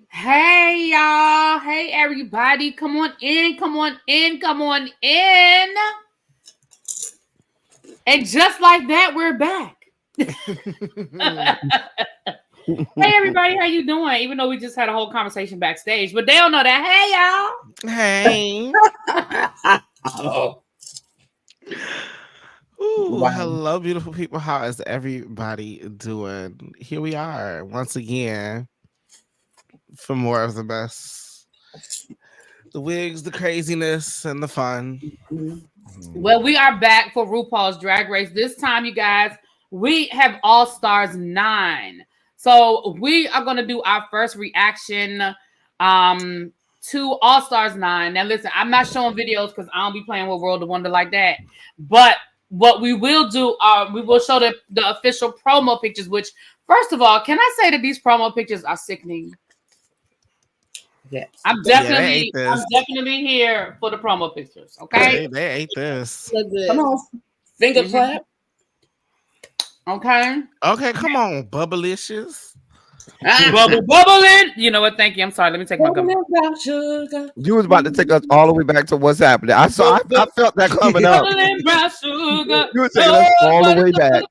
Hey y'all. Hey everybody. Come on in. Come on in. Come on in. And just like that, we're back. Hey everybody, how you doing? Even though we just had a whole conversation backstage, but they don't know that. Hey. Oh, Ooh, wow. hello, beautiful people. How is everybody doing? Here we are once again for more of the best. The wigs, the craziness, and the fun. Hey, y'all. Well, we are back for RuPaul's Drag Race. This time, you guys, we have All Stars 9. So we are gonna do our first reaction to All Stars 9. Now listen, I'm not showing videos because I don't be playing with World of Wonder like that. But what we will do, we will show the official promo pictures, which first of all, can I say that these promo pictures are sickening? Yes. I'm they ate definitely here for the promo pictures. Okay. They ate this. Look good. Come on. Finger clap. Okay. Okay, come on, bubblicious. Bubbling. You know what? Thank you. I'm sorry. Let me take my gum. Sugar. You was about to take us all the way back to what's happening. I felt that coming up. Bubbling brown sugar. You were taking us all the way back.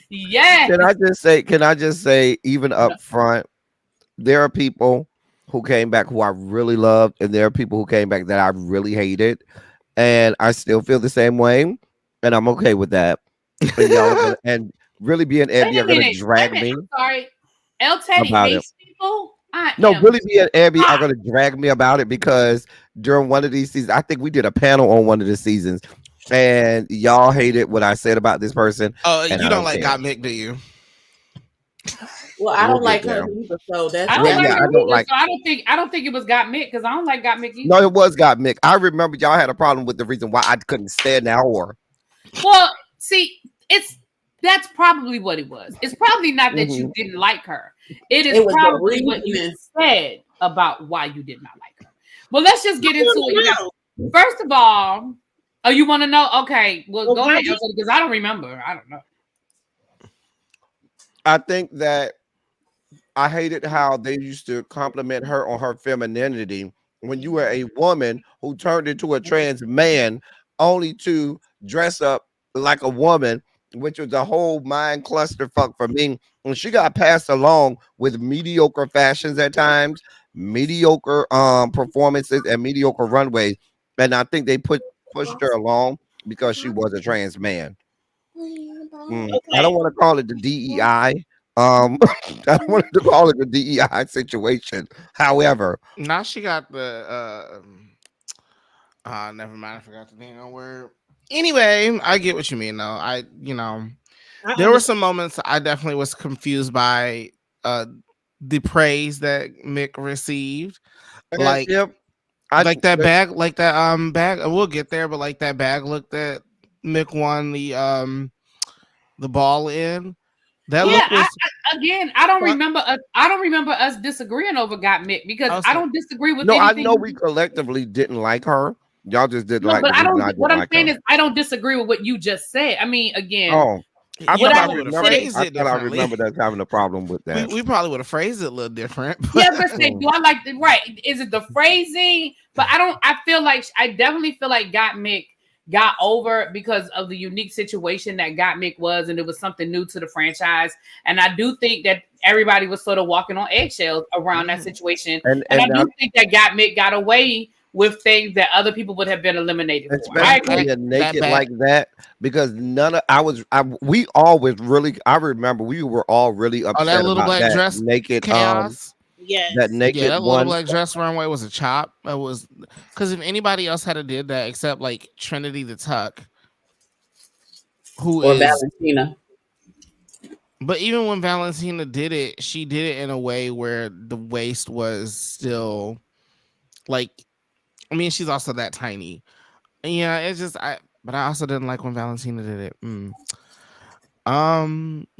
Yes. Can I just say, even up front, there are people who came back who I really loved, and there are people who came back that I really hated. And I still feel the same way, and I'm okay with that. And y'all are gonna, and really be and Abby are gonna drag me. I'm sorry. El Teddy about hates people. Really be and Abby are gonna drag me about it because during one of these seasons, I think we did a panel on one of the seasons, and y'all hated what I said about this person. Oh, you and don't like Got Mick, do you? Well, I don't like her either, so that's I don't like I don't think it was Got Mick because I don't like Got Mick either. No, it was Got Mick. I remember y'all had a problem with the reason why I couldn't stand that whore. Well, see, that's probably what it was. It's probably not that you didn't like her. It is probably what you said about why you did not like her. Well, let's just get into it. First of all, you want to know? Okay, well, go ahead because I don't remember. I don't know. I think that I hated how they used to compliment her on her femininity when you were a woman who turned into a trans man only to dress up like a woman, which was a whole mind clusterfuck for me. When she got passed along with mediocre fashions at times, mediocre performances, and mediocre runways, and I think they pushed her along because she was a trans man. I don't want to call it the DEI. I don't want to call it the DEI situation. However, now she got the never mind, I forgot the damn word. Anyway, I get what you mean though. There were some moments I definitely was confused by the praise that Mick received. Like that bag, bag. We'll get there, but like that bag look that Mick won the ball in. That look was I don't remember us disagreeing over Got Mick because I don't disagree with anything. I know we collectively didn't like her. Y'all just didn't like. But I don't. What I'm saying is, I don't disagree with what you just said. I mean, again. I thought I remember us having a problem with that. We probably would have phrased it a little different. But. Yeah, but say, do I like the right? Is it the phrasing? But I don't. I definitely feel like Got Mick got over because of the unique situation that Got Mick was, and it was something new to the franchise. And I do think that everybody was sort of walking on eggshells around that situation. And I do think that Got Mick got away with things that other people would have been eliminated for. Especially naked like that, because we always really. I remember we were all really upset that little about black that dress naked chaos. Yes. That naked that little black dress runway was a chop. It was because if anybody else had did that except like Trinity the Tuck, Valentina. But even when Valentina did it, she did it in a way where the waist was still like. I mean, she's also that tiny. Yeah, it's just but I also didn't like when Valentina did it.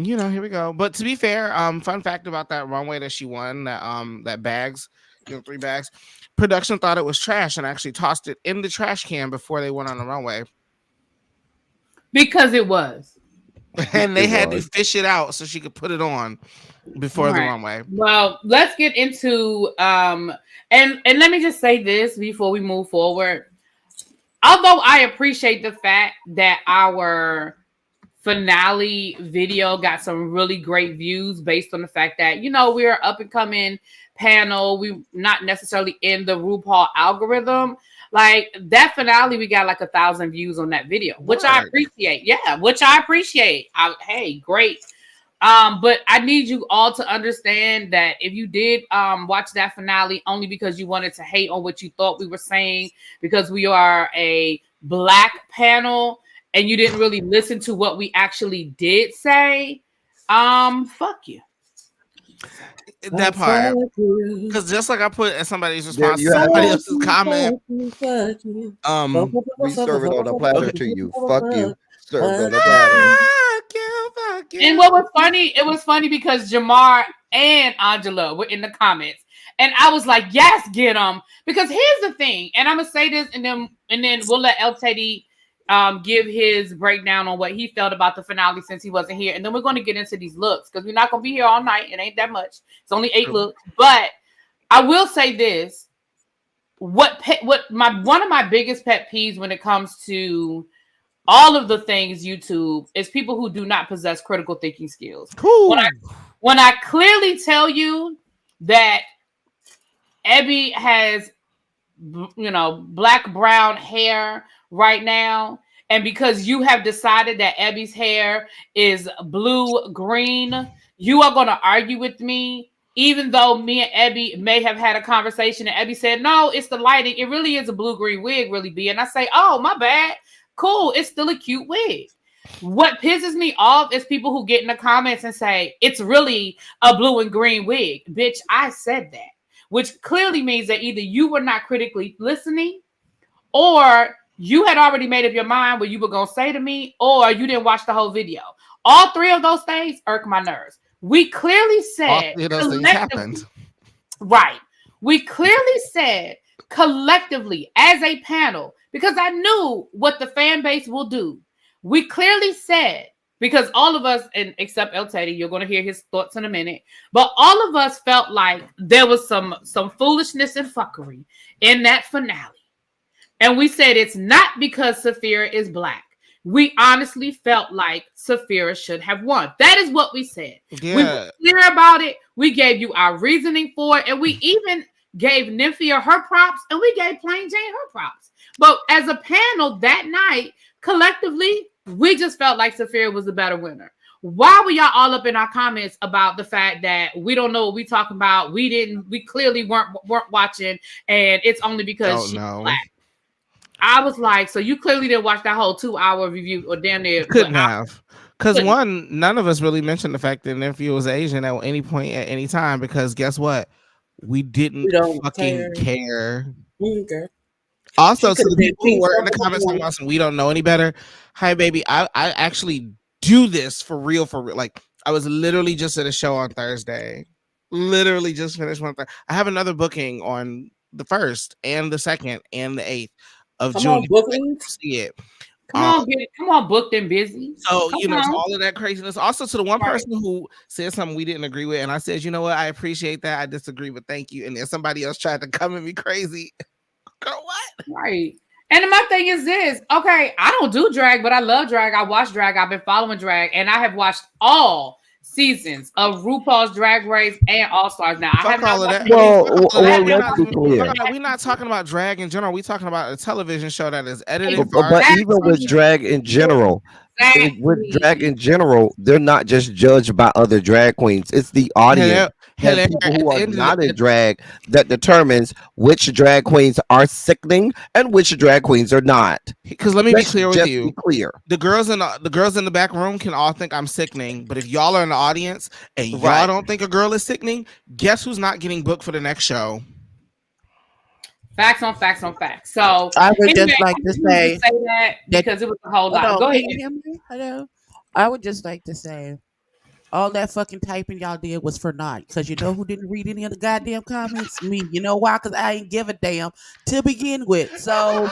Here we go. But to be fair, fun fact about that runway that she won, that bags, 3 bags. Production thought it was trash and actually tossed it in the trash can before they went on the runway. Because it was. and they had to fish it out so she could put it on before the runway. Well, let's get into and let me just say this before we move forward. Although I appreciate the fact that our finale video got some really great views based on the fact that, you know, we're up and coming panel. We not necessarily in the RuPaul algorithm. Like that finale, we got like 1,000 views on that video, which I appreciate. Yeah, which I appreciate. Hey, great. But I need you all to understand that if you did watch that finale only because you wanted to hate on what you thought we were saying, because we are a Black panel and you didn't really listen to what we actually did say, fuck you. That part, because just like I put in somebody's response to somebody else's comment, we serve it on a platter to you. Fuck you. Serve it on a platter. Fuck you. And what was funny, it was funny because Jamar and Angela were in the comments, and I was like, "Yes, get them." Because here's the thing, and I'm gonna say this, and then we'll let El Teddy give his breakdown on what he felt about the finale since he wasn't here, and then we're going to get into these looks because we're not going to be here all night. It ain't that much. It's only 8 looks, but I will say this: one of my biggest pet peeves when it comes to all of the things YouTube is people who do not possess critical thinking skills. Cool. When I clearly tell you that Ebby has, you know, black brown hair right now, and because you have decided that Ebby's hair is blue green, you are going to argue with me, even though me and Ebby may have had a conversation and Ebby said, no, it's the lighting, it really is a blue green wig, really be. And I say, oh, my bad, cool, it's still a cute wig. What pisses me off is people who get in the comments and say it's really a blue and green wig. Bitch, I said that, which clearly means that either you were not critically listening, or you had already made up your mind what you were going to say to me, or you didn't watch the whole video. All three of those things irk my nerves. We clearly said, all those things happened. Right. We clearly said collectively as a panel, because I knew what the fan base will do. We clearly said, because all of us, and except El Teddy, you're going to hear his thoughts in a minute, but all of us felt like there was some foolishness and fuckery in that finale. And we said it's not because Saphira is black. We honestly felt like Saphira should have won. That is what we said. Yeah. We were clear about it. We gave you our reasoning for it. And we even gave Nymphia her props, and we gave Plain Jane her props. But as a panel that night, collectively, we just felt like Saphira was the better winner. Why were y'all all up in our comments about the fact that we don't know what we talking about? We clearly weren't watching, and it's only because she's black. I was like, so you clearly didn't watch that whole 2-hour review, or damn near. Couldn't have. Because one, none of us really mentioned the fact that Nymphia was Asian at any point, at any time, because guess what? We didn't fucking care. Okay. Also, to the people who were in the comments talking about we don't know any better. Hi, baby. I actually do this for real. Like, I was literally just at a show on Thursday. Literally just finished one. I have another booking on the 1st and the 2nd and the 8th of June. See it. Come on, booked and busy. So all of that craziness. Also, to the one person who said something we didn't agree with, and I said, you know what, I appreciate that. I disagree, but thank you. And then somebody else tried to come at me crazy. Girl, what? Right. And my thing is this. Okay, I don't do drag, but I love drag. I watch drag. I've been following drag, and I have watched all seasons of RuPaul's Drag Race and All Stars. Now, I have not watched. We're not talking about drag in general. We're talking about a television show that is edited. But even with drag in general, they're not just judged by other drag queens. It's the audience. And people who are not in drag that determines which drag queens are sickening and which drag queens are not. Because let me be clear with you. The girls in the back room can all think I'm sickening, but if y'all are in the audience and y'all don't think a girl is sickening, guess who's not getting booked for the next show? Facts on facts on facts. So I would just like to say that because it was a whole lot. Go ahead. Hello. I would just like to say All that fucking typing y'all did was for naught. Because you know who didn't read any of the goddamn comments? Me. You know why? Because I ain't give a damn to begin with. So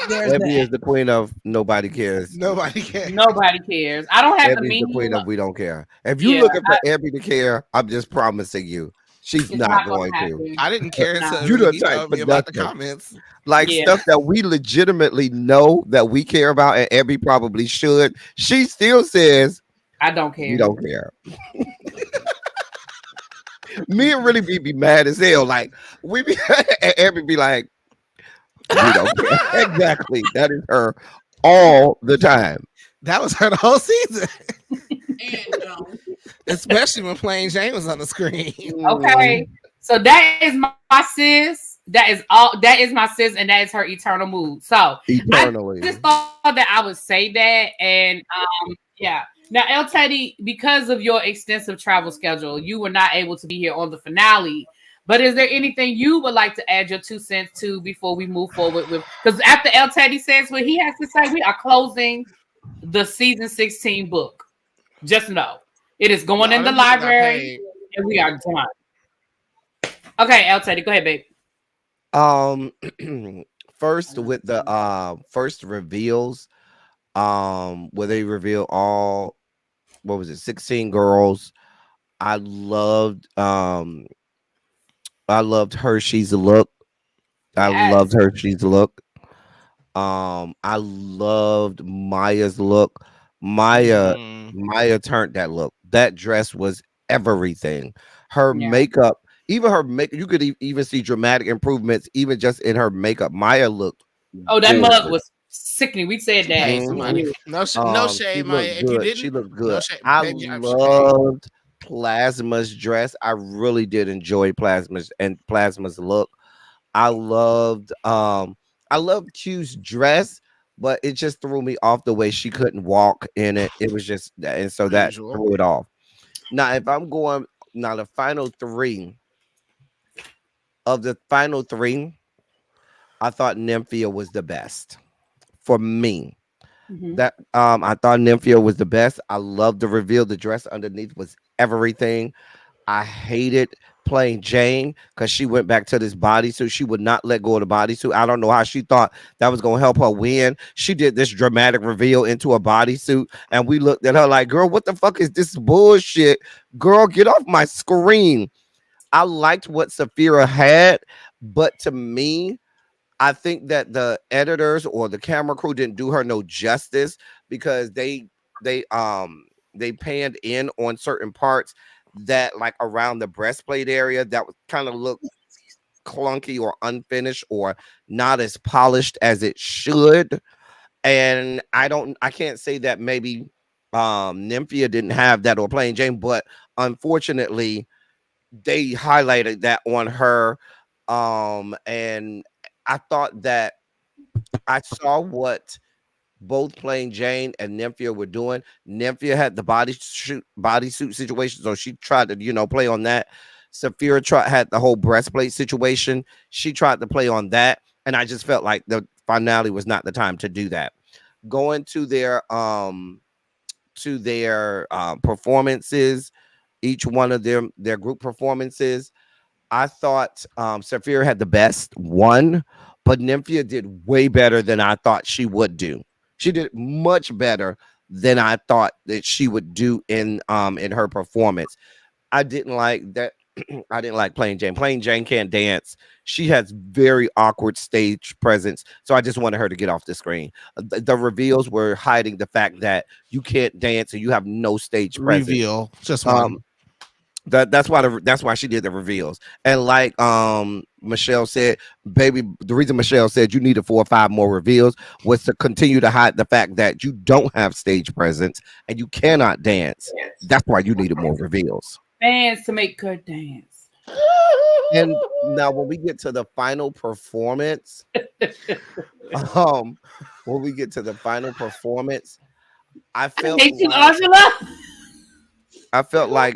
there's Abby is that. the queen of nobody cares. Nobody cares. Nobody cares. I don't have the Abby's the queen meme. of we don't care. If you Yeah, looking for Abby to care, I'm just promising you, she's it's not not gonna going to. happen. I didn't care Nah. until You done he typed told for me about the nothing. comments. Like Yeah. stuff that we legitimately know that we care about, and Abby probably should. She still says I don't we care. don't care. Me and really be mad as hell. Like we be and Abby be like, we don't care. Exactly. That is her all the time. That was her the whole season. And Especially when Plain Jane was on the screen. Okay. So that is my sis. That is all. That is my sis, and that is her eternal mood. So Eternally. I just thought that I would say that, and yeah. Now, El Teddy, because of your extensive travel schedule, you were not able to be here on the finale. But is there anything you would like to add your 2 cents to before we move forward with? Because after El Teddy says what he has to say, we are closing the season 16 book. Just know it is going in the library, and we are done. Okay, El Teddy, go ahead, babe. First with the first reveals, where they reveal all, what was it, 16 girls. I loved Hershey's look. I loved Yes. Hershey's look. I loved Maya's look. Maya turned that look. That dress was everything. Her Yeah. makeup, even her makeup, you could even see dramatic improvements, even just in her makeup. Maya looked Oh, that gorgeous. mug was sickening. We said that. Paid some money. No She shade, Maya. looked If you good. didn't, She looked no good. shade. I Baby, she paid. loved Plasma's dress. I really did enjoy Plasma's look. I loved Q's dress, but it just threw me off the way she couldn't walk in it. It was just that, and so that Usual. threw it off. Now, if I'm going now, the final three, I thought Nymphia was the best for me. Mhm. That I thought Nymphia was the best. I loved the reveal. The dress underneath was everything. I hated playing Jane because she went back to this bodysuit. She would not let go of the bodysuit. I don't know how she thought that was going to help her win. She did this dramatic reveal into a bodysuit, and we looked at her like, girl, what the fuck is this bullshit? Girl, get off my screen. I liked what Saphira had, but to me, I think that the editors or the camera crew didn't do her no justice because they panned in on certain parts that, like around the breastplate area, that would kind of look clunky or unfinished or not as polished as it should. And I can't say that maybe Nymphia didn't have that or Plain Jane, but unfortunately they highlighted that on her. And I thought that I saw what both Plain Jane and Nymphia were doing. Nymphia had the bodysuit situation, so she tried to, play on that. Saphira had the whole breastplate situation. She tried to play on that, and I just felt like the finale was not the time to do that. Going to their performances, each one of their group performances, I thought Saphira had the best one, but Nymphia did way better than I thought she would do. She did much better than I thought that she would do in her performance. I didn't like that. I didn't like Plain Jane. Plain Jane can't dance. She has very awkward stage presence. So I just wanted her to get off the screen. The reveals were hiding the fact that you can't dance and you have no stage presence. Reveal. Just one. That's why she did the reveals. And like Michelle said, baby, the reason Michelle said you needed 4 or 5 more reveals was to continue to hide the fact that you don't have stage presence and you cannot dance. That's why you needed more reveals. Fans to make good dance. And now when we get to the final performance, I felt like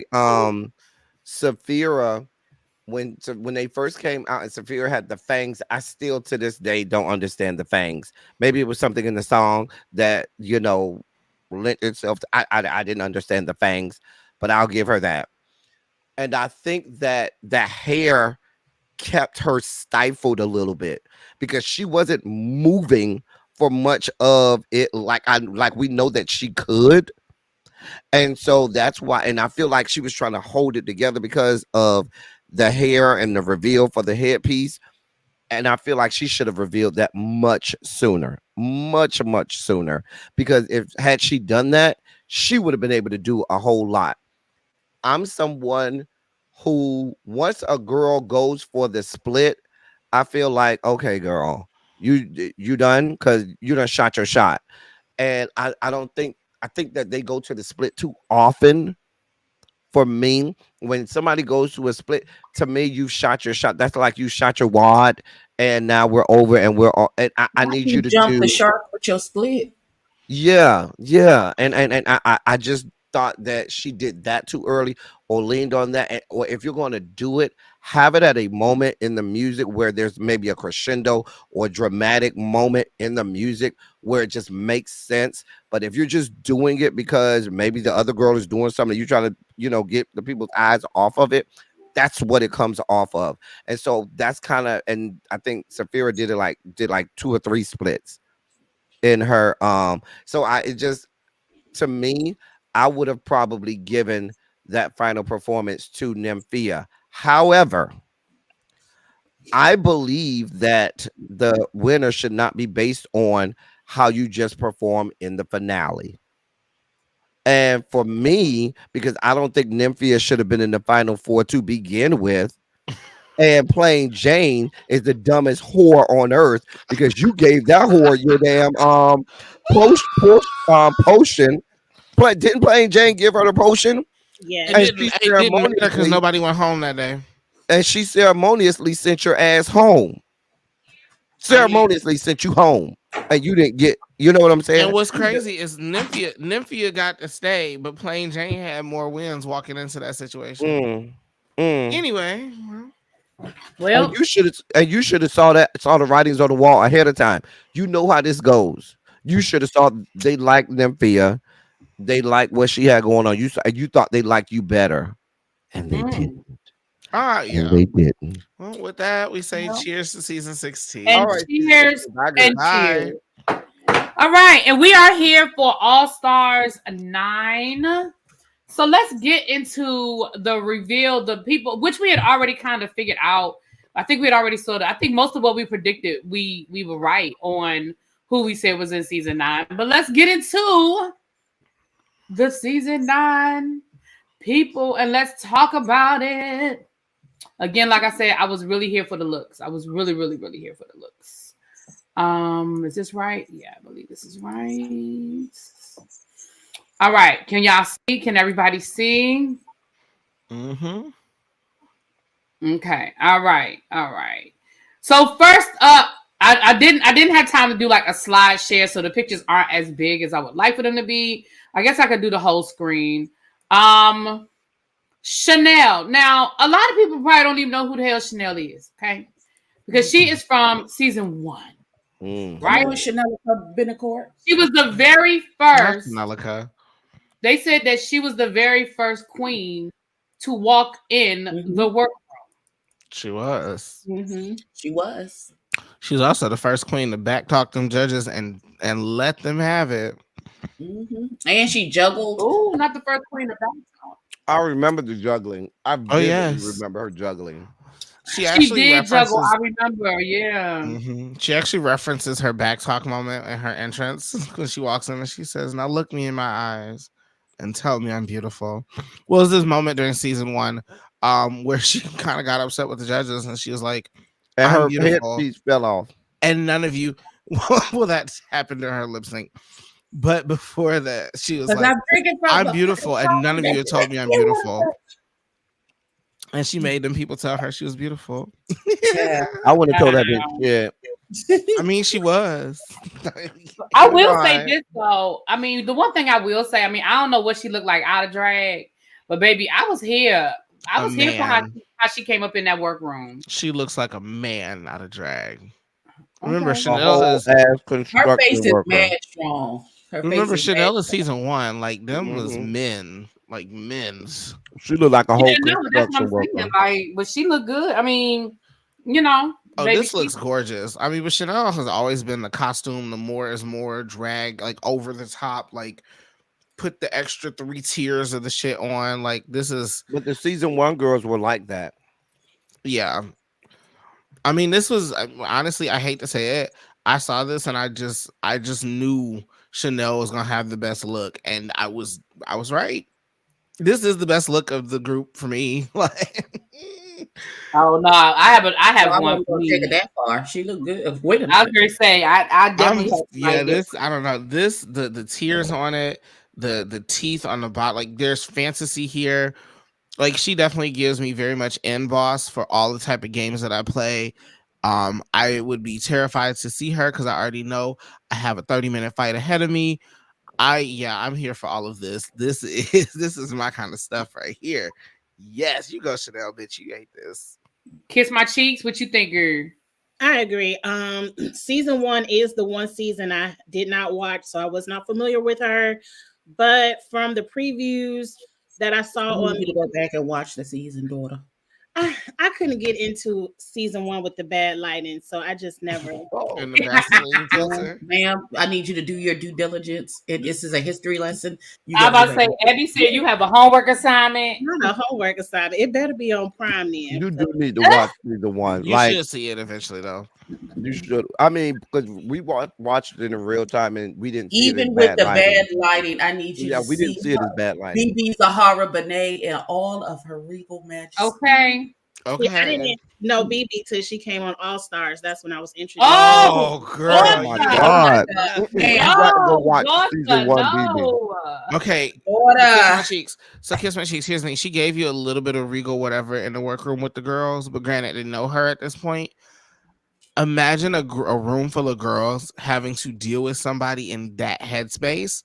Saphira, when they first came out and Saphira had the fangs, I still to this day don't understand the fangs. Maybe it was something in the song that lent itself to, I didn't understand the fangs. but I'll give her that. And I think that the hair kept her stifled a little bit because she wasn't moving for much of it like we know that she could. And so that's why, and I feel like she was trying to hold it together because of the hair and the reveal for the headpiece. And I feel like she should have revealed that much sooner, much sooner. Because if had she done that, she would have been able to do a whole lot. I'm someone who, once a girl goes for the split, I feel like, okay, girl, you done, because you done shot your shot. And I don't think, I think that they go to the split too often. For me, when somebody goes to a split, to me, you've shot your shot. That's like you shot your wad, and now we're over, and we're all. And I need you to jump do. the shark with your split. Yeah, and I just thought that she did that too early or leaned on that. Or if you're going to do it, have it at a moment in the music where there's maybe a crescendo or dramatic moment in the music where it just makes sense. But if you're just doing it because maybe the other girl is doing something, you're trying to, get the people's eyes off of it. That's what it comes off of. And so that's kind of, and I think Safira did like 2 or 3 splits in her. So it just, to me, I would have probably given that final performance to Nymphia. However, I believe that the winner should not be based on how you just perform in the finale. And for me, because I don't think Nymphia should have been in the final 4 to begin with, and playing Jane is the dumbest whore on earth because you gave that whore your damn potion. But didn't playing Jane give her the potion? Yeah. And she It didn't matter because ceremoniously, nobody went home that day. and she ceremoniously sent your ass home. Ceremoniously sent you home, and you didn't get. You know what I'm saying? And what's crazy is Nymphia got to stay, but Plain Jane had more wins walking into that situation. Anyway, Well, and you should have saw the writings on the wall ahead of time. You know how this goes. You should have saw they liked Nymphia. They liked what she had going on. You thought they liked you better, and they didn't. yeah. And they didn't. Well, with that, we say cheers to season 16. And All right, cheers and bye. cheers. All right, and we are here for All Stars 9. So let's get into the reveal, the people, which we had already kind of figured out. I think we had already saw that. I think most of what we predicted, we were right on who we said was in season 9. But let's get into the season 9 people, and let's talk about it. Again, like I said, I was really here for the looks. I was really here for the looks. Is this right? Yeah, I believe this is right. All right. Can y'all see? Can everybody see? Mm-hmm. Okay. All right. So first up, I didn't have time to do like a slide share, so the pictures aren't as big as I would like for them to be. I guess I could do the whole screen. Chanel. Now, a lot of people probably don't even know who the hell Chanel is, okay? Because she is from season 1. Right? Was Chanel Benacourt? She was the very first. Nalika. They said that she was the very first queen to walk in the workroom. She was. She was. She was also the first queen to backtalk them judges and let them have it. And she juggled. Oh, not the first queen to backtalk. I remember the juggling. I remember her juggling. She did juggle. I remember, yeah. She actually references her backtalk moment in her entrance when she walks in and she says, "Now look me in my eyes and tell me I'm beautiful." Well, it was this moment during season 1 where she kind of got upset with the judges and she was like, and I'm her beautiful. headpiece fell off. And none of you, well, that happened during her lip sync. But before that, she was like, I'm beautiful, and none of you have told me I'm beautiful. And she made them people tell her she was beautiful. Yeah. I wouldn't have told that bitch. Yeah. I mean, she was. I will say this, though. I mean, the one thing I will say, I mean, I don't know what she looked like out of drag, but baby, I was here. I was here for how she came up in that workroom. She looks like a man out of drag. Remember, Chanel is her face is mad strong. Remember, Chanel is season 1. Like them was men. like men's. She looked like a whole Yeah, no, but that's what construction I'm saying. worker. Like, but she looked good. I mean, you know, Oh, maybe this looks gorgeous. I mean, but Chanel has always been the costume. The more is more drag, like over the top, like put the extra 3 tiers of the shit on. Like this is, But the season 1 girls were like that. yeah. I mean, this was honestly, I hate to say it. I saw this and I just knew Chanel was gonna have the best look, and I was right. This is the best look of the group for me. Like, Oh no, I have I one wasn't for gonna take it me. that far. She looked good. Wait a I was minute. gonna say I definitely have yeah, like this I don't know. This the tears on it, the teeth on the bottom, like there's fantasy here. Like she definitely gives me very much end boss for all the type of games that I play. I would be terrified to see her because I already know I have a 30-minute fight ahead of me. I'm here for all of this. This is my kind of stuff right here. Yes, you go, Chanel, bitch. You hate this. Kiss My Cheeks. What you think, girl? I agree. Season 1 is the one season I did not watch, so I was not familiar with her. But from the previews that I I saw need on, you to go back and watch the season, daughter. I couldn't get into season 1 with the bad lighting, so I just never. Oh, And the Vaseline filter. Ma'am, I need you to do your due diligence. This is a history lesson. You I'm got about to say, Abby said you have a homework assignment. Not a homework assignment. It better be on Prime then. you do need to watch season 1. You Like should see it eventually, though. you should. I mean, because we watched it in real time and we didn't see it as even with bad the lighting. bad lighting, I need you Yeah, to we didn't see see it as bad lighting. BB Zahara Benet in all of her regal majesty. Okay. See, I Okay. didn't know BB till she came on All Stars. That's when I was introduced. Oh, girl. Oh my God. Man, You got to go No, watch Georgia, season 1, BB. no. Okay. Kiss Daughter. My cheeks. So kiss my cheeks. Here's the thing. She gave you a little bit of regal whatever in the workroom with the girls, but granted, didn't know her at this point. Imagine a room full of girls having to deal with somebody in that headspace,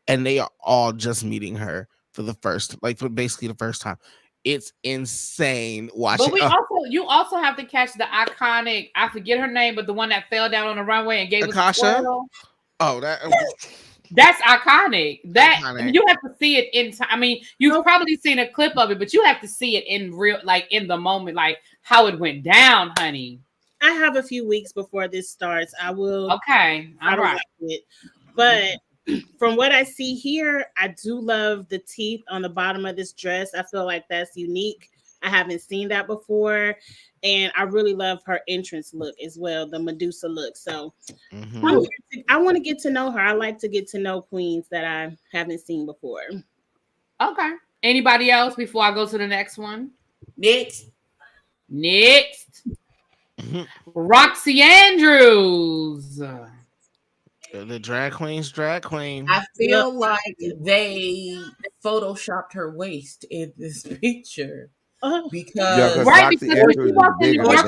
and they are all just meeting her for basically the first time. It's insane watching. But you also have to catch the iconic, I forget her name, but the one that fell down on the runway and gave us Akasha? the swirl. Oh, that. That's iconic. Iconic. You have to see it in time. I mean, you've probably seen a clip of it, but you have to see it in real, like in the moment, like how it went down, honey. I have a few weeks before this starts. I will. Okay, all right. It. But from what I see here, I do love the teeth on the bottom of this dress. I feel like that's unique. I haven't seen that before. And I really love her entrance look as well, the Medusa look. So I want to get to know her. I like to get to know queens that I haven't seen before. Okay. Anybody else before I go to the next one? Next. Roxy Andrews. The drag queen. I feel like they photoshopped her waist in this picture. Because Roxy Andrews is big right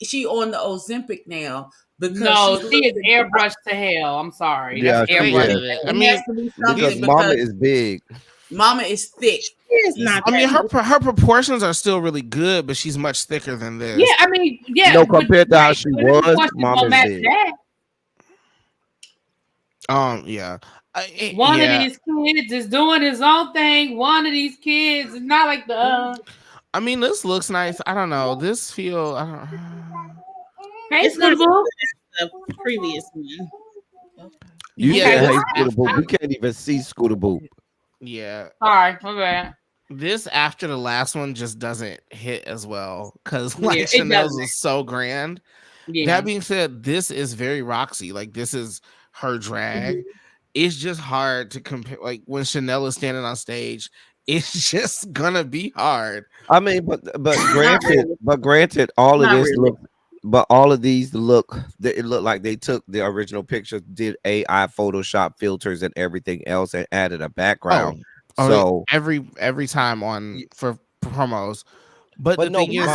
she on the Ozempic now. Because she is airbrushed to hell. I'm sorry. Yeah, That's airbrushed. I mean, because Mama is big. Mama is thick. She is not. I mean, her proportions are still really good, but she's much thicker than this. Yeah, I mean, yeah. Compared to how she was, Mama's big. Yeah. One of these kids is doing his own thing. One of these kids is not like the. I mean, this looks nice. I don't know. This feel. I don't. Hey, Scooter Boo. The previous one. You can't hate Scooter Boop. You can't even see Scooter Boop. Yeah. Sorry, my bad. This after the last one just doesn't hit as well because Yeah, Chanel's was so grand. Yeah. That being said, this is very Roxy. Like this is her drag. It's just hard to compare. Like when Chanel is standing on stage, it's just gonna be hard. I mean, but granted, all of this look. But all of these look, it looked like they took the original pictures, did AI Photoshop filters and everything else, and added a background. So every time on for promos, but the no, thing is,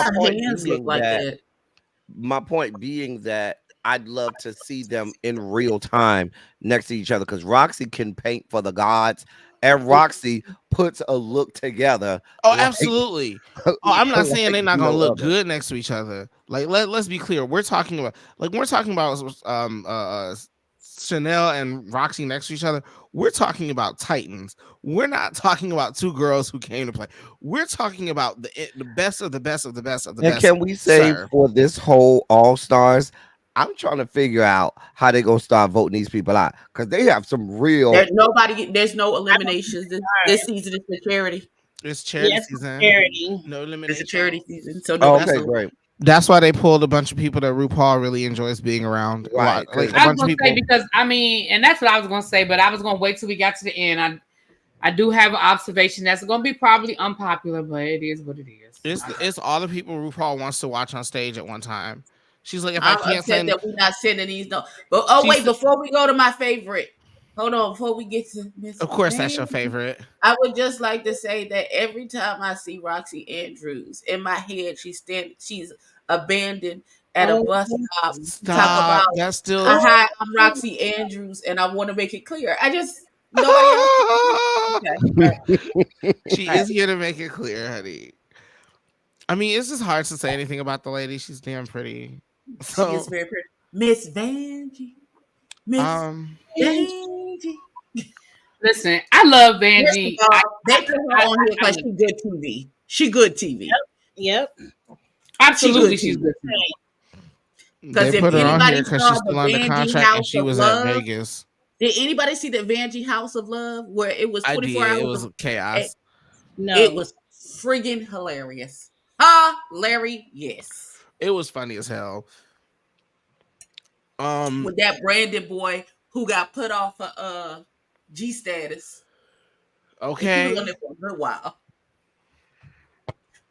my point being that I'd love to see them in real time next to each other because Roxy can paint for the gods. And Roxy puts a look together. Oh, absolutely. I'm not saying they're not gonna look good next to each other. Like let's be clear. We're talking about Chanel and Roxy next to each other, we're talking about titans. We're not talking about two girls who came to play. We're talking about the best of the best of the best of the And best. can we say sir. for this whole All Stars, I'm trying to figure out how they gonna start voting these people out because they have some real. There's no eliminations. This season is for charity. It's charity Yes, season. charity. No It's elimination. a charity season, so Oh, nobody's okay, great. That's why they pulled a bunch of people that RuPaul really enjoys being around. Right, Like a I was bunch of gonna people. say because I mean, and that's what I was gonna say, but I was gonna wait till we got to the end. I do have an observation that's gonna be probably unpopular, but it is what it is. It's all the people RuPaul wants to watch on stage at one time. She's like, if I I'm can't upset send, that we're not sending these. No, but She's- before we go to my favorite, hold on. Before we get to Miss, of course that's your Vanjie, favorite. I would just like to say that every time I see Roxy Andrews, in my head, she's abandoned at a bus stop. Talk Stop. about, That's still. hi, I'm Roxy Andrews, and I want to make it clear. I just nobody else. Okay. She is here to make it clear, honey. I mean, it's just hard to say anything about the lady. She's damn pretty. She So, is very pretty. Miss Vanjie. Miss Vanjie. Listen, I love First Vanjie. of all, they put her on here because she good TV. She good TV. Yep. Absolutely, She she's good good. Because they if put her on anybody here because saw she's the still under Vanjie contract and House she of was Love, at Vegas. did anybody see the Vanjie House of Love where it was I 24 did. hours? It was chaos. No. It was friggin' hilarious. Larry, yes. It was funny as hell. With that Brandon boy who got put off of G status. He Okay. was on it for a good while.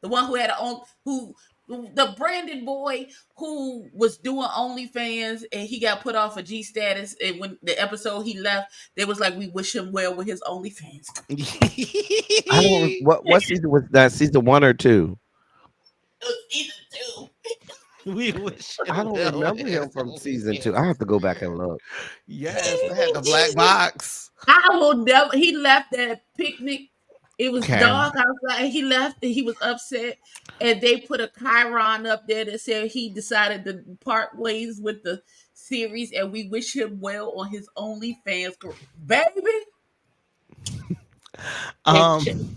The one who had the Brandon boy who was doing OnlyFans and he got put off of G status, and when the episode he left, they was like, we wish him well with his OnlyFans. I don't. What season was that? Season 1 or 2? Season 2. We wish. I don't remember him from season 2. I have to go back and look. Yes, they had the black box. I will never. He left that picnic. It was Okay. dark outside. He left and he was upset. And they put a chyron up there that said he decided to part ways with the series, and we wish him well on his OnlyFans career. Baby.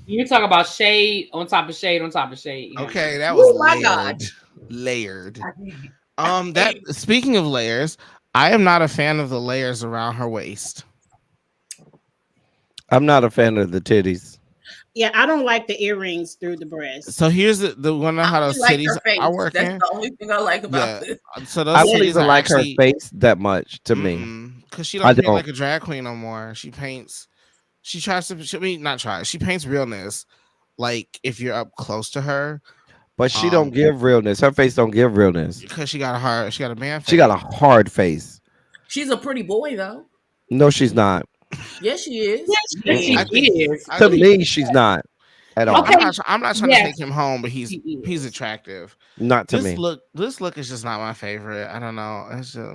You talk about shade on top of shade on top of shade. Okay, that was Oh my layered. God. Layered. That speaking of layers, I am not a fan of the layers around her waist. I'm not a fan of the titties. Yeah, I don't like the earrings through the breast. So here's the one of how I those like titties her face. are working. That's the only thing I like about this. So those I don't titties even are like her actually, face that much to me. because she I don't paint don't. like a drag queen no more. She paints. She tries to. Not try. She paints realness. Like if you're up close to her, But she don't give realness. Her face don't give realness. because she got a man face. She got a hard face. She's a pretty boy, though. No, she's not. Yes, she is. Yes, she I think- is. I To think- me, she's not at all. Okay. I'm not trying Yes. to take him home, but he's She is. he's attractive. Not to This me. look is just not my favorite. I don't know. It's just,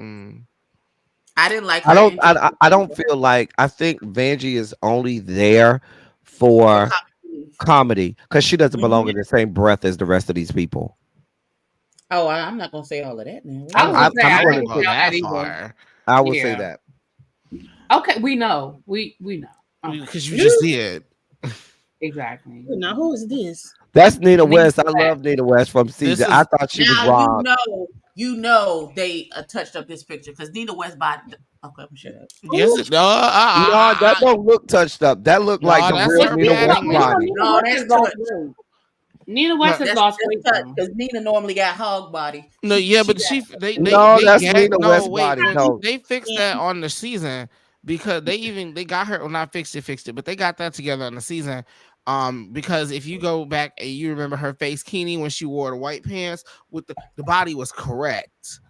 I didn't like her. I don't. I don't feel like. I think Vanjie is only there for comedy because she doesn't belong in the same breath as the rest of these people. Oh, I'm not gonna say all of that now. I was I'm gonna say, I gonna didn't go know that that either. far I would say Yeah. that. Okay, we know. We know. Okay, because you just did. exactly. Now, who is this? That's Nina Nina West. I West. love Nina West from season. is- I thought she was Now robbed. you know they touched up this picture because Nina West body. Okay, I'm shut up. Yes, no, No, that don't look touched up. That look No, like the that's real her Nina West padding. body. No, that's touch. Nina West has That's lost touch weight. though. because Nina normally got hog body. No, yeah, but they No, that's gagged- Nina no, West wait, body, wait, no. They fixed that on the season because they got her. Well, not fixed it, but they got that together on the season. Because if you go back and you remember her face, Keene, when she wore the white pants, with the body was correct.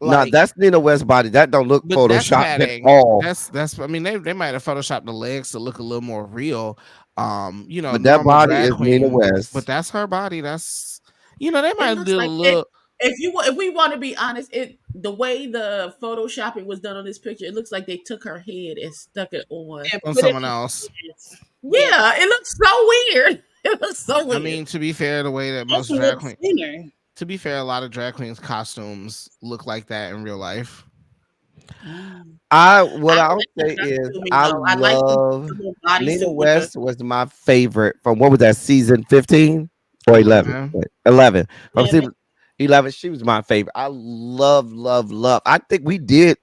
No, that's Nina West body. That don't look but that's photoshopped at padding. all. That's. I mean, they might have photoshopped the legs to look a little more real. You know, But that normal body drag is Nina queen, West. But that's her body. That's they might looks do a like little. If we want to be honest, the way the photoshopping was done on this picture, it looks like they took her head and stuck it on. And On put it- someone else. Yeah, it looks so weird. It looks so weird. I mean, to be fair, the way that most That's a drag little queens, thinner. to be fair, a lot of drag queens' costumes look like that in real life. I'll say That's is to me, I though. I like love the little Nina bodysuit with the. West was my favorite from what was that season 15 or 11? Okay. 11. From 11. season 11, she was my favorite. I love. I think we did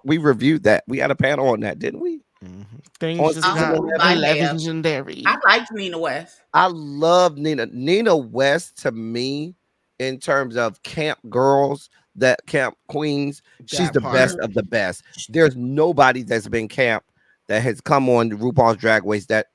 we reviewed that. We had a panel on that, didn't we? On Things just season got We might 11. have. legendary. I liked Nina West. I love Nina. Nina West to me, in terms of camp girls, that camp queens, she's That the best part. of the best. There's nobody that's been camp that has come on RuPaul's Drag Race that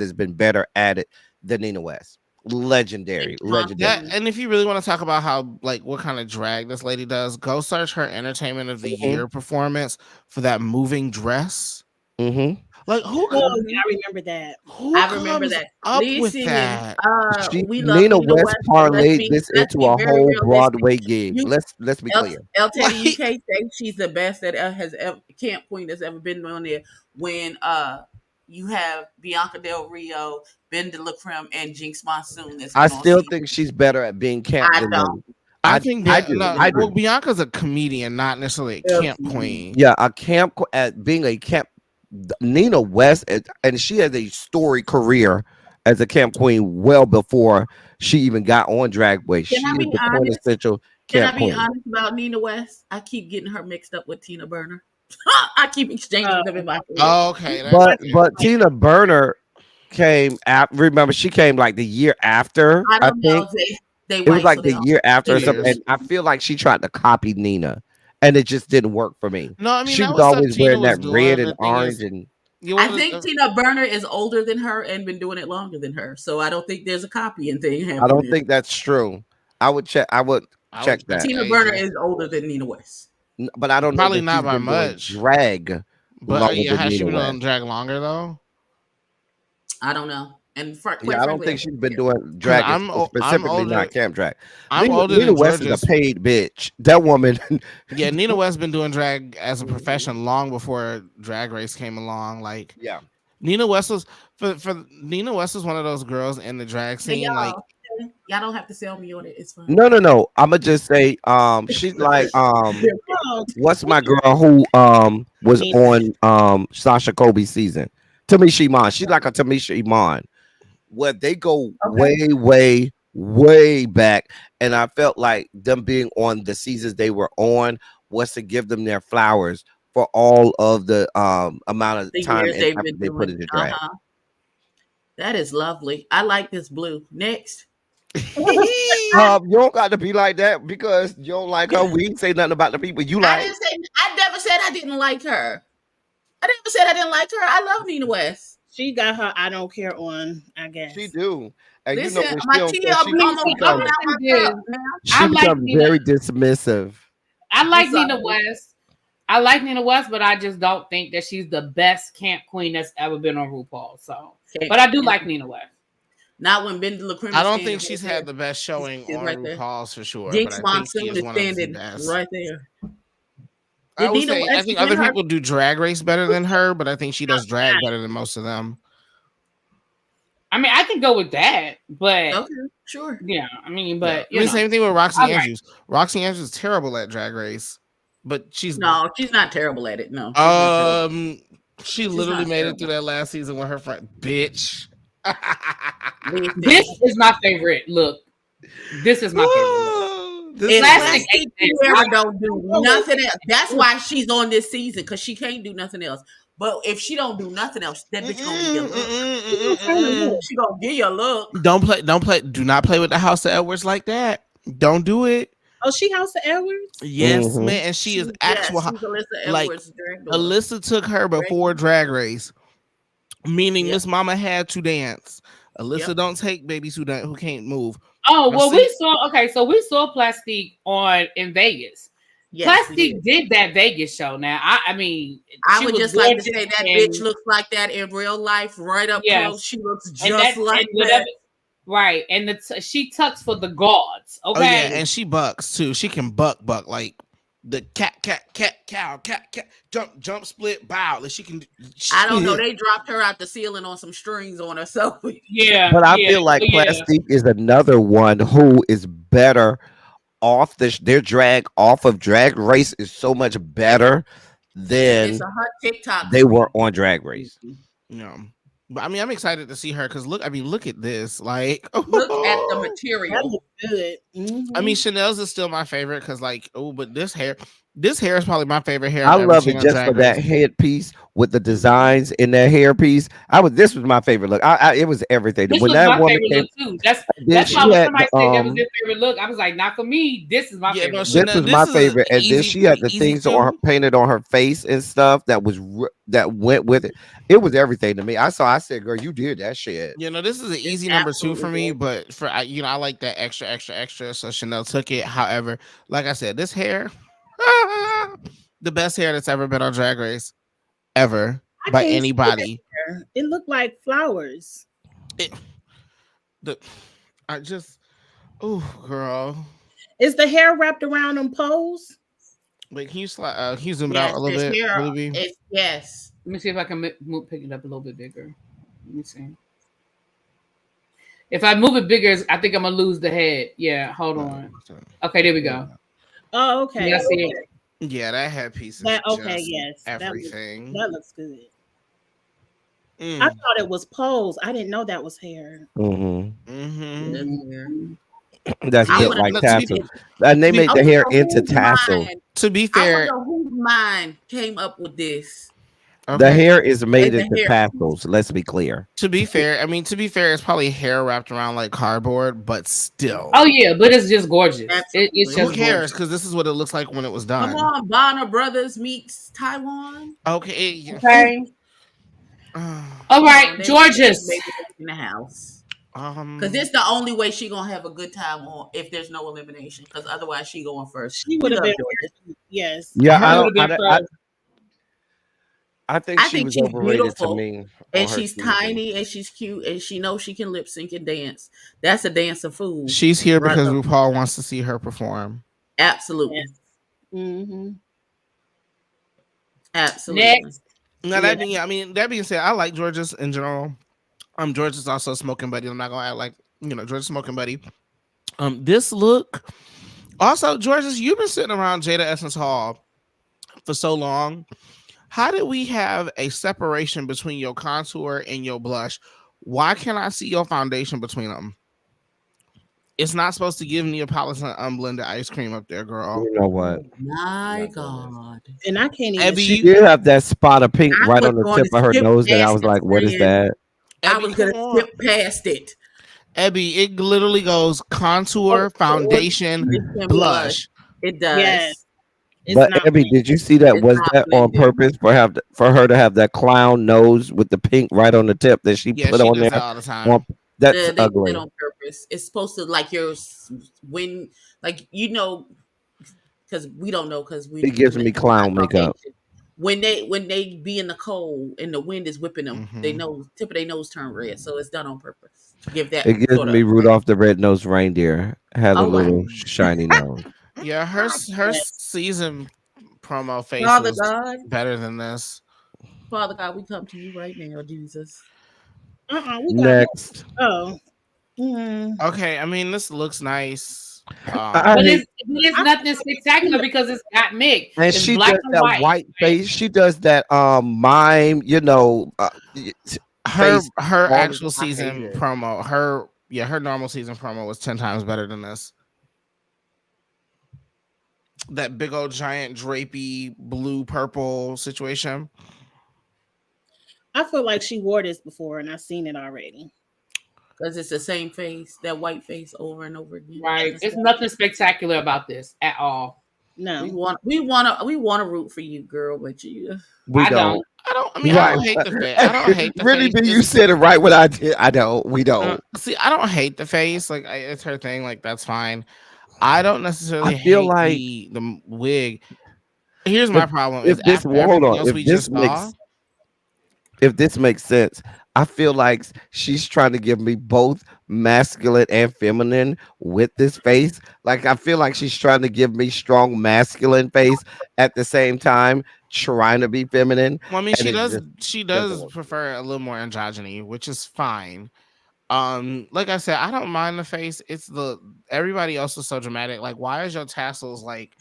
has been better at it than Nina West. Legendary. That, and if you really want to talk about how, like, what kind of drag this lady does, go search her Entertainment of the Year performance for that moving dress. Mm-hmm. Like, who? Oh, yeah, I remember that. Who I remember comes that. up Listen, with that? we love Nina Nina West West, but parlayed this let's into be a very whole realistic. Broadway gig. You, Let's be clear. Teddy, you Like- can't say she's the best that has ever camp queen that's ever been on there when you have Bianca Del Rio, Ben de la Creme, and Jinx Monsoon. That's I been on still season. think she's better at being camp I than don't. them. I think I that, do. no, I do. well, Bianca's a comedian, not necessarily a camp queen. Yeah, a camp at being a camp. Nina West, and she has a storied career as a camp queen well before she even got on Drag Race. She Can I is be the honest? quintessential Can I camp be queen. honest about Nina West? I keep getting her mixed up with Tina Burner. I keep exchanging them in my head. Okay, that's But Tina Burner came after. Remember, she came like the year after. I don't know. think They it was white, like so they the don't. year after or 2 something. years. And I feel like she tried to copy Nina, and it just didn't work for me. No, I mean, she that was was stuff always Tina wearing was that doing. red The and thing orange is, and. I think Tina Burner is older than her and been doing it longer than her. So I don't think there's a copying thing happening. I don't think that's true. I would check check that. Tina Burner is older than Nina West. But I don't know. Probably that not she's by been doing much. drag. But yeah, than has she Nina been on West. drag longer though? I don't know. And quite Yeah, I don't frankly, think she's been doing drag, specifically older- not camp drag. I'm older Nina than West Georgia. is a paid bitch. That woman. Yeah, Nina West been doing drag as a profession long before Drag Race came along. Like, yeah, Nina West was for Nina West was one of those girls in the drag Hey, scene. Like, y'all don't have to sell me on it. It's fine. no. I'ma just say, she's like, Oh, what's my girl who was on Sasha Kobe's season? Tamisha Iman. She's like a Tamisha Iman, where they go way back, and I felt like them being on the seasons they were on was to give them their flowers for all of the amount of The time years and they've effort been they doing. put into drag. That is lovely. I like this blue. Next. You don't got to be like that because you don't like her. We ain't say nothing about the people you like. I never said I didn't like her. I never said I didn't like her. I love Nina West. She got her I don't care on, I guess. She do. And Listen, you know my when she tea almost coming out my cup now. she becomes very dismissive. I like Nina West. I like Nina West, but I just don't think that she's the best camp queen that's ever been on RuPaul. So, but I do like Nina West. Not when Ben de la Creme. I don't think she's had the best showing on RuPaul's for sure. Jinx but I think she Monsoon is is one of the standing best. right there. I would say I think other people do Drag Race better than her, but I think she does drag better than most of them. I mean, I can go with that, but okay, sure. Yeah, I mean, but yeah. Same thing with Roxy All Andrews. Right. Roxy Andrews is terrible at Drag Race, but she's not terrible at it. No, she literally made it through that last season with her friend. Bitch, this is my favorite look. This is my favorite look. Plastic Whoever don't do nothing else. That's why she's on this season because she can't do nothing else. But if she don't do nothing else, that bitch gonna give you a look. She gonna give you a look. Do not play with the House of Edwards like that. Don't do it. Oh, she House of Edwards? Yes, man. And she is actual. Like Alyssa took her before Drag Race, meaning Miss Mama had to dance. Alyssa don't take babies who can't move. Oh well, we saw Plastique in Vegas. Yes, Plastique did that Vegas show. Now, I mean, I would just like to say that bitch looks like that in real life, right up close. She looks just like that. Right, and she tucks for the gods. Okay, oh, yeah, and she bucks too. She can buck like the cat, cow, jump, split, bow. Like she can. I don't know. They dropped her out the ceiling on some strings on her. So yeah, but I feel like Plastique is another one who is better their drag off of Drag Race is so much better than It's a hot TikTok. they were on Drag Race. Yeah. But I mean, I'm excited to see her because look at this. Like, Look at the That material. looks good. Mhm. I mean, Chanel's is still my favorite because, like, but this hair is probably my favorite hair. I I've ever love seen it on just Drag for that Race. headpiece with the designs in that hairpiece. This was my favorite look. It was everything. This When was that my woman favorite came, look too. That's then why she when had somebody said that was their favorite look, I was like, not for me. This is my Yeah, favorite. no, look. this Chanel, was my this is a favorite, and then easy, she had the easy things on her, too. painted on her face and stuff that was that went with it. It was everything to me. I said, "Girl, you did that shit." You know, this is an It's easy number 2 for absolutely me, good. but I like that extra. So Chanel took it. However, like I said, this hair, the best hair that's ever been on Drag Race, ever I by can't see anybody. that hair. It looked like flowers. It, the, I just, oh, girl. Is the hair wrapped around them poles? Wait, can you zoom it out Yes, a little this bit, here. Willie B? It's yes. Let me see if I can pick it up a little bit bigger. Let me see. If I move it bigger, I think I'm gonna lose the head. Yeah, hold on. Okay, there we go. Oh, okay. Yeah, I see it. Yeah, that headpiece is That okay, just yes. everything. That looks good. Mm. I thought it was poles. I didn't know that was hair. Mm-hmm. Mm-hmm. This here. That's I built wanna like know- tassels, and they made I the wanna hair know into whose tassels. mind- To be I fair, wonder whose mind came up with this. The okay. hair is made the into hair- tassels. Let's be clear. To be fair, it's probably hair wrapped around like cardboard, but still. Oh yeah, but it's just gorgeous. It's Absolutely. just Who gorgeous. cares? Because this is what it looks like when it was Come done. on, Bonner Brothers meets Taiwan. Okay. Yeah. Okay. All Come right, on, they Georges. made it in the house. Because this the only way she gonna have a good time on if there's no elimination. Because otherwise she going first. She would have love been Georgia. yes. Yeah, Her would have been first. I think I she think was she's overrated beautiful, to me. and on her she's season. tiny and she's cute and she knows she can lip sync and dance. That's a dancer fool. She's here Right because up. RuPaul wants to see her perform. Absolutely. Mm-hmm. Absolutely. Next. Now that being said, I like George's in general. George's also a smoking buddy. I'm not gonna act like George's smoking buddy. This look. Also, George's, you've been sitting around Jada Essence Hall for so long. How did we have a separation between your contour and your blush? Why can't I see your foundation between them? It's not supposed to give Neapolitan unblended ice cream up there, girl. You know what? My God. And I can't even Abby, She did have that spot of pink I right was on the going tip to of her skip nose, and I past was it, like, "What is friend. that?" I Abby, was gonna come on. skip past it. Abby, it literally goes contour, foundation, And blush. It does. Yes. It's But not Abby, did you see that? It's Was not that on blended. purpose for her to have that clown nose with the pink right on the tip that she Yeah, put she on does there? that all the time. Well, that's They did ugly. it on purpose. It's supposed to like when because we don't know because we It gives me clown not makeup. Caucasian. When they be in the cold and the wind is whipping them, they nose tip of their nose turn red. So it's done on purpose to give that. It gives sort me of Rudolph the Red-Nosed Reindeer had a Oh, wow. little shiny nose. Yeah, her season promo face Father was God, better than this. Father God, we come to you right now, Jesus. we got Next, oh. Mm. Okay, I mean this looks nice. I But hate- it's nothing spectacular because it's got Mick. and It's she black does and that white face. She does that mime, her face her all the- actual I hate season it. promo, her normal season promo was 10 times better than this. That big old giant drapey blue purple situation. I feel like she wore this before and I've seen it already. Because it's the same face, that white face over and over again. Right. It's nothing spectacular about this at all. No. We wanna root for you, girl, but you We I don't. I don't hate the face. I don't hate the Really, face. B, you said it right when I did. I don't. We don't. See, I don't hate the face. Like it's her thing. Like that's fine. I don't necessarily I feel hate like the wig. Here's my problem. If Is this, after well, hold everything on. else If we this just saw, makes sense, I feel like she's trying to give me both masculine and feminine with this face. Like I feel like she's trying to give me strong masculine face at the same time, trying to be feminine. well, I mean, and it she just does doesn't work. prefer a little more androgyny, which is fine. Like I said, I don't mind the face. It's the everybody else is so dramatic. Like, why is your tassels like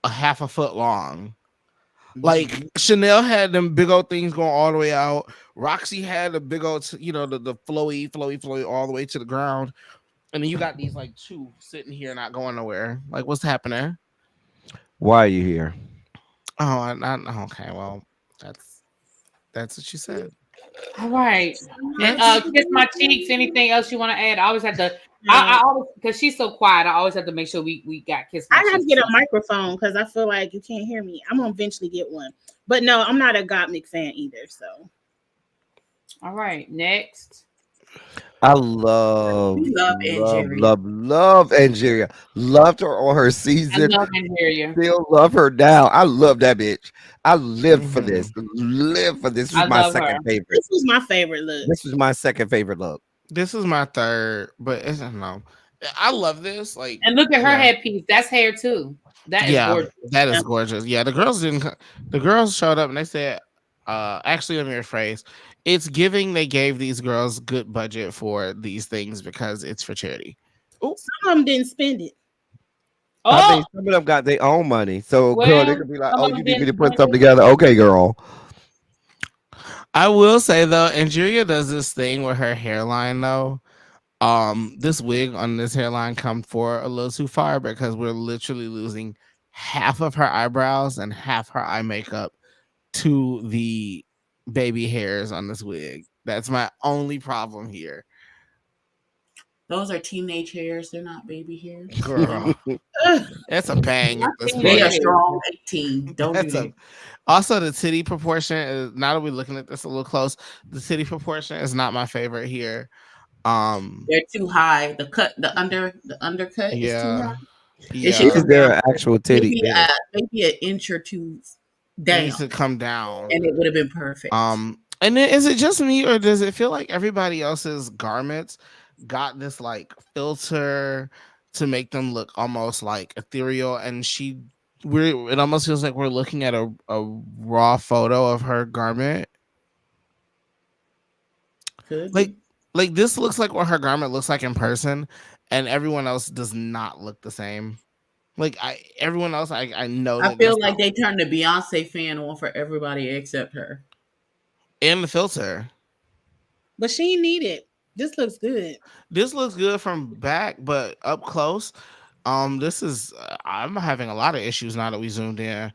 a half a foot long? Like Chanel had them big old things going all the way out. Roxy had the big old, the flowy all the way to the ground. And then you got these like two sitting here not going nowhere. Like, what's happening? Why are you here? Oh, okay. Well, that's what she said. All right. And kiss my cheeks. Anything else you want to add? I always have to. I always, because she's so quiet, I always have to make sure we got kiss my I have cheeks. to get a microphone because I feel like you can't hear me. I'm gonna eventually get one, but no, I'm not a Gottmik fan either. So, all right, next. I love Angeria. Loved her on her season. I love Angeria. Still love her now. I love that bitch. I lived for this. Live for this. This was my second favorite. This was my favorite look. This was my second favorite look. This is my third, but I don't know. I love this. Like, and look at her headpiece. That's hair too. That is gorgeous. That is gorgeous. Yeah, the girls didn't. The girls showed up and they said, actually, let me rephrase. It's giving. They gave these girls good budget for these things because it's for charity. Ooh. Some of them didn't spend it. I think some of them got their own money. So, girl, they could be like, "Oh, you need me to put something together?" Okay, girl. I will say though, Angeria does this thing with her hairline though. This wig on this hairline come for a little too far because we're literally losing half of her eyebrows and half her eye makeup to the baby hairs on this wig. That's my only problem here. Those are teenage hairs. They're not baby hairs. Girl, that's a bang. They are strong 18. Don't do that. Also, the titty proportion is, now that we're looking at this a little close, the titty proportion is not my favorite here. They're too high. The undercut is too high. Yeah. Is there an actual titty? Maybe an inch or two down. It needs to come down, and it would have been perfect. And then is it just me or does it feel like everybody else's garments got this like filter to make them look almost like ethereal? And it almost feels like we're looking at a raw photo of her garment. Like this looks like what her garment looks like in person, and everyone else does not look the same. Like everyone else, I know. I feel like they turned the Beyonce fan on for everybody except her. And the filter. But she didn't need it. This looks good. This looks good from back, but up close, this is. I'm having a lot of issues now that we zoomed in.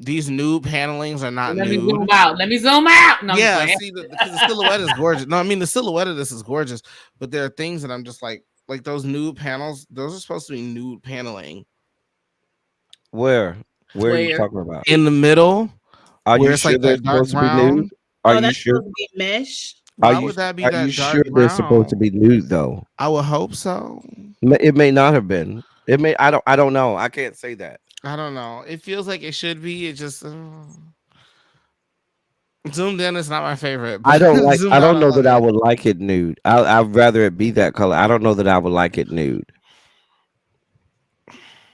These nude panelings are not Let nude. me zoom out. Let me zoom out. No, yeah, see, because the silhouette is gorgeous. No, I mean the silhouette of this is gorgeous, but there are things that I'm just like those nude panels. Those are supposed to be nude paneling. Where are you talking about? In the middle. Are you sure they're supposed to be nude? Are you sure? Supposed to be mesh. Why would that be that Are you dark sure brown? they're supposed to be nude though? I would hope so. It may not have been. It may. I don't know. I can't say that. I don't know. It feels like it should be. It just zoomed in is not my favorite. I don't like. I don't know that I would like it nude. I'd rather it be that color. I don't know that I would like it nude.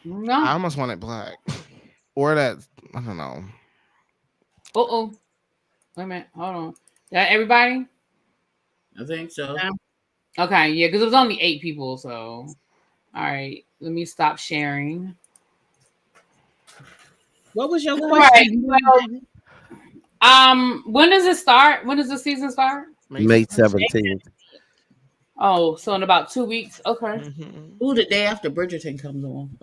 No. I almost want it black, or that. I don't know. Wait a minute. Hold on. That everybody? I think so. Okay, yeah, because it was only 8 people. So, all right, let me stop sharing. What was your question? Well, when does it start? When does the season start? May 17th. Oh, so in about 2 weeks. Okay. Mm-hmm. Ooh, the day after Bridgerton comes on.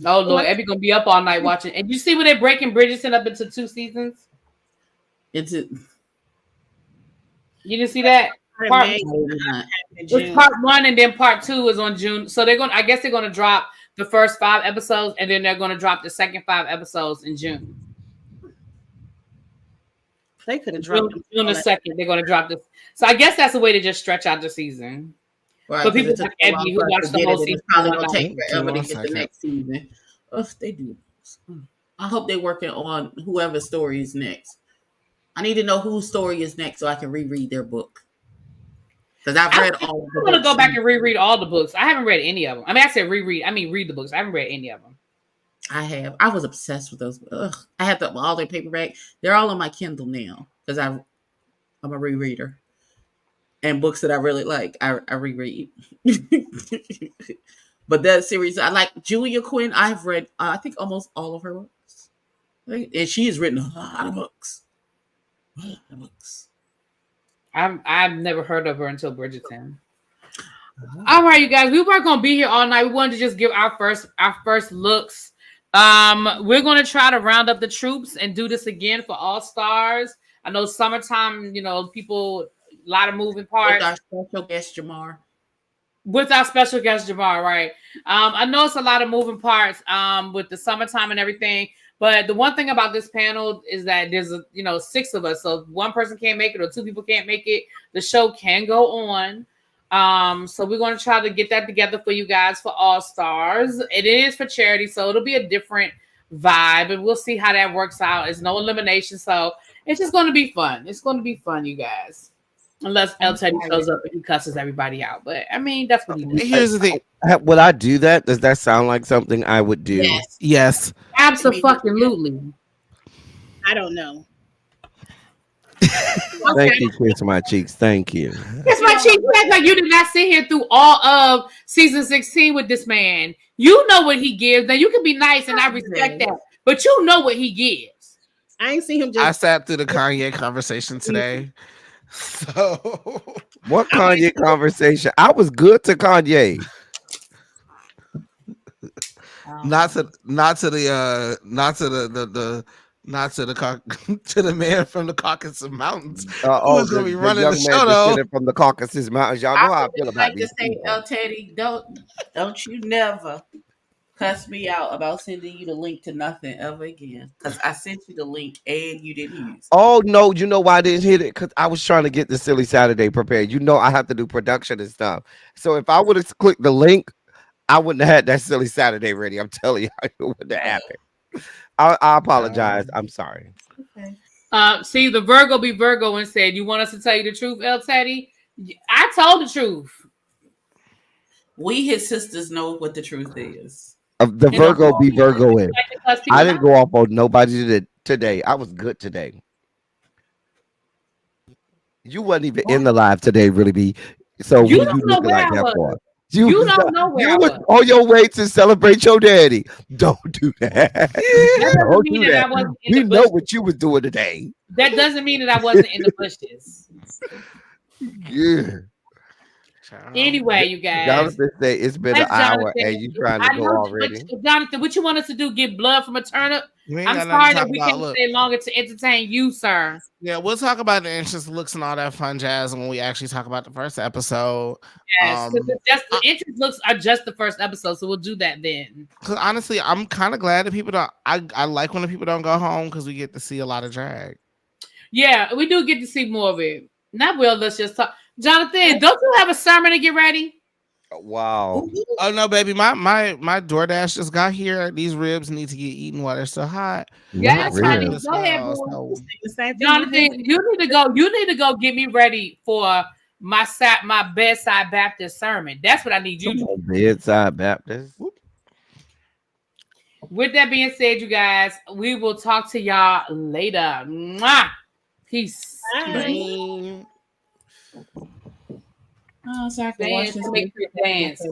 Oh Lord, Abby gonna be up all night watching. And you see where they're breaking Bridgerton up into 2 seasons? You didn't see that? It's part 1 and then part 2 is on June. So I guess they're gonna drop the first 5 episodes and then they're gonna drop the second 5 episodes in June. They could have dropped June the 2nd. They're gonna drop this. So I guess that's a way to just stretch out the season. Right, but people like Abby who watch the whole season, it's probably gonna take forever to get the next season. They do. I hope they're working on whoever's story is next. I need to know whose story is next so I can reread their book. Because I've read all of the books. I'm gonna go back and reread all the books. I haven't read any of them. I mean, I said reread. I mean, read the books. I haven't read any of them. I have. I was obsessed with those. I have all their paperback. They're all on my Kindle now because I'm a rereader. and books that I really like, I reread. But that series, I like Julia Quinn. I've read, I think, almost all of her books, and she has written a lot of books. A lot of books. I've never heard of her until Bridgerton. All right, you guys, we weren't gonna be here all night. We wanted to just give our first looks. We're gonna try to round up the troops and do this again for All Stars. I know summertime, people, a lot of moving parts. With our special guest Jamar. With our special guest Jamar, right? I know it's a lot of moving parts with the summertime and everything. But the one thing about this panel is that there's 6 of us. So if one person can't make it or 2 people can't make it, the show can go on. So we're going to try to get that together for you guys for All Stars. It is for charity, so it'll be a different vibe, and we'll see how that works out. It's no elimination, so it's just going to be fun. It's going to be fun, you guys. Unless El Teddy shows up and he cusses everybody out. But I mean, that's what he does. Here's the thing. Would I do that? Does that sound like something I would do? Yes. Absolutely. I don't know. Thank you, Kiss My Cheeks. Thank you. Kiss My Cheeks. You act like you did not sit here through all of season 16 with this man. You know what he gives. Now you can be nice and I respect that, but you know what he gives. I ain't seen him I sat through the Kanye conversation today. So what Kanye conversation? I was good to Kanye. Not to the man from the Caucasus Mountains. Who's gonna be running the show though? From the Caucasus Mountains. Y'all know how I feel about these people. El Teddy, don't you never cuss me out about sending you the link to nothing ever again. Because I sent you the link and you didn't use it. Oh no, you know why I didn't hit it? Because I was trying to get the Silly Saturday prepared. You know I have to do production and stuff. So if I would have clicked the link, I wouldn't have had that Silly Saturday ready. I'm telling you, it wouldn't have happened. I apologize. I'm sorry. Okay. See, the Virgo be Virgo and said, "You want us to tell you the truth, El Teddy?" I told the truth. We, his sisters, know what the truth is. The Virgo be Virgo in. I didn't go off on nobody today. I was good today. You wasn't even in the live today, really be. So you don't know where I was. You don't know where I was. On your way to celebrate your daddy. Don't do that. Don't do that. We know what you was doing today. That doesn't mean that I wasn't in the bushes. Yeah. Anyway, you guys. Jonathan said it's been an hour and you trying to go already. Jonathan, what you want us to do? Get blood from a turnip? I'm sorry that we can't stay longer to entertain you, sir. Yeah, we'll talk about the entrance looks and all that fun jazz when we actually talk about the first episode. Yes, the entrance looks are just the first episode, so we'll do that then. Because honestly, I'm kind of glad that people don't. I like when the people don't go home because we get to see a lot of drag. Yeah, we do get to see more of it. Not well. Let's just talk. Jonathan, don't you have a sermon to get ready? Wow. Oh no, baby, my DoorDash just got here. These ribs need to get eaten while they're still hot. Yes, honey. Go ahead, boy. Jonathan, you need to go get me ready for my bedside Baptist sermon. That's what I need you to do. Bedside Baptist. With that being said, you guys, we will talk to y'all later. Mwah! Peace. Bye. Oh, so I can Dance, make your dance.